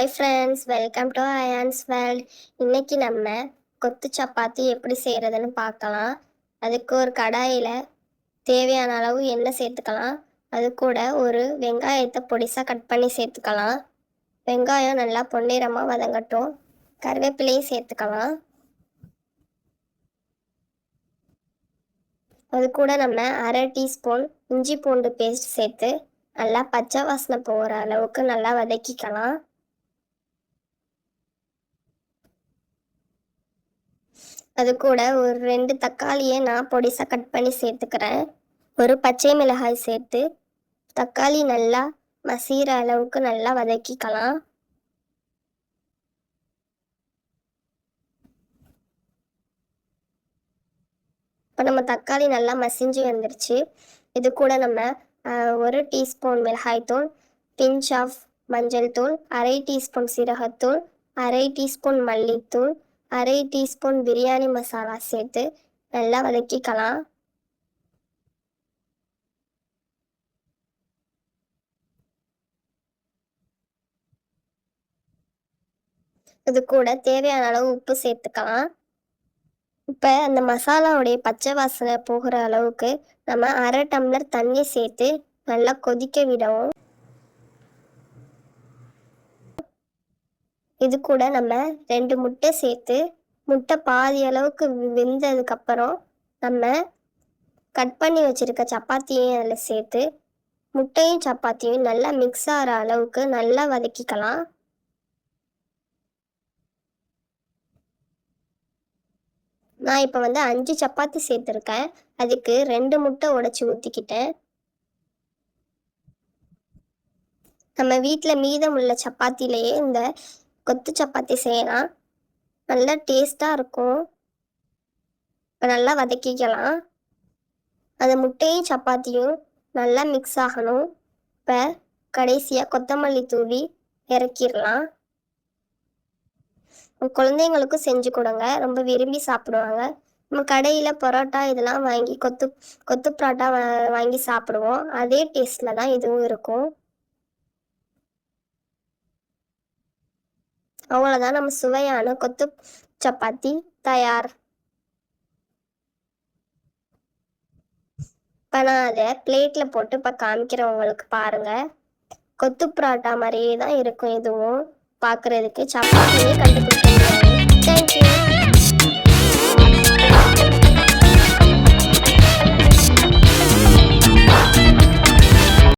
Hi friends, welcome to ions world. இன்னைக்கு நம்ம கொத்து சப்பாத்தி எப்படி செய்கிறதுன்னு பார்க்கலாம். அதுக்கு ஒரு கடாயில் தேவையான அளவு எண்ணெய் சேர்த்துக்கலாம். அது கூட ஒரு வெங்காயத்தை பொடிசாக கட் பண்ணி சேர்த்துக்கலாம். வெங்காயம் நல்லா பொன்னிறமாக வதங்கட்டும். கருவேப்பிலையும் சேர்த்துக்கலாம். அது கூட நம்ம 1/2 டீஸ்பூன் இஞ்சி பூண்டு பேஸ்ட் சேர்த்து நல்லா பச்சை வாசனை போகிற அளவுக்கு நல்லா வதக்கிக்கலாம். அது கூட ஒரு 2 தக்காளியை நான் பொடிசாக கட் பண்ணி சேர்த்துக்கிறேன். ஒரு பச்சை மிளகாய் சேர்த்து தக்காளி நல்லா மசிகிற அளவுக்கு நல்லா வதக்கிக்கலாம். இப்போ நம்ம தக்காளி நல்லா மசிஞ்சு வந்துருச்சு. இது கூட நம்ம 1 டீஸ்பூன் மிளகாய்த்தூள், பிஞ்ச் ஆஃப் மஞ்சள் தூள், 1/2 டீஸ்பூன் சீரகத்தூள், 1/2 டீஸ்பூன் மல்லித்தூள், 1/2 டீஸ்பூன் பிரியாணி மசாலா சேர்த்து நல்லா வதக்கிக்கலாம். இது கூட தேவையான அளவு உப்பு சேர்த்துக்கலாம். இப்போ அந்த மசாலாவுடைய பச்சை வாசனை போகிற அளவுக்கு நம்ம 1/2 டம்ளர் தண்ணி சேர்த்து நல்லா கொதிக்க விடவும். இது கூட நம்ம 2 முட்டை சேர்த்து முட்டை பாதி அளவுக்கு வெந்ததுக்கப்புறம் நம்ம கட் பண்ணி வச்சுருக்க சப்பாத்தியையும் அதில் சேர்த்து முட்டையும் சப்பாத்தியும் நல்லா மிக்ஸ் ஆகிற அளவுக்கு நல்லா வதக்கிக்கலாம். நான் இப்போ 5 சப்பாத்தி சேர்த்துருக்கேன். அதுக்கு 2 முட்டை உடைச்சி ஊற்றிக்கிட்டேன். நம்ம வீட்டில் மீதம் உள்ள சப்பாத்திலேயே இந்த கொத்து சப்பாத்தி செய்யலாம். நல்லா டேஸ்ட்டாக இருக்கும். இப்போ நல்லா வதக்கிக்கலாம். அந்த முட்டையும் சப்பாத்தியும் நல்லா மிக்ஸ் ஆகணும். இப்போ கடைசியாக கொத்தமல்லி தூவி இறக்கிடலாம். குழந்தைங்களுக்கும் செஞ்சு கொடுங்க, ரொம்ப விரும்பி சாப்பிடுவாங்க. நம்ம கடையில் பரோட்டா இதெல்லாம் வாங்கி கொத்து பரோட்டா வாங்கி சாப்பிடுவோம். அதே டேஸ்ட்டில் தான் இதுவும் இருக்கும். அவ்வளோதான், நம்ம சுவையான கொத்து சப்பாத்தி தயார். இப்போ நான் அதை பிளேட்டில் போட்டு இப்போ காமிக்கிறவங்களுக்கு பாருங்கள். கொத்து பரோட்டா மாதிரியே தான் இருக்கும். இதுவும் பார்க்குறதுக்கு சப்பாத்தியே கண்டுபிடிக்க முடியாது. தேங்க்யூ.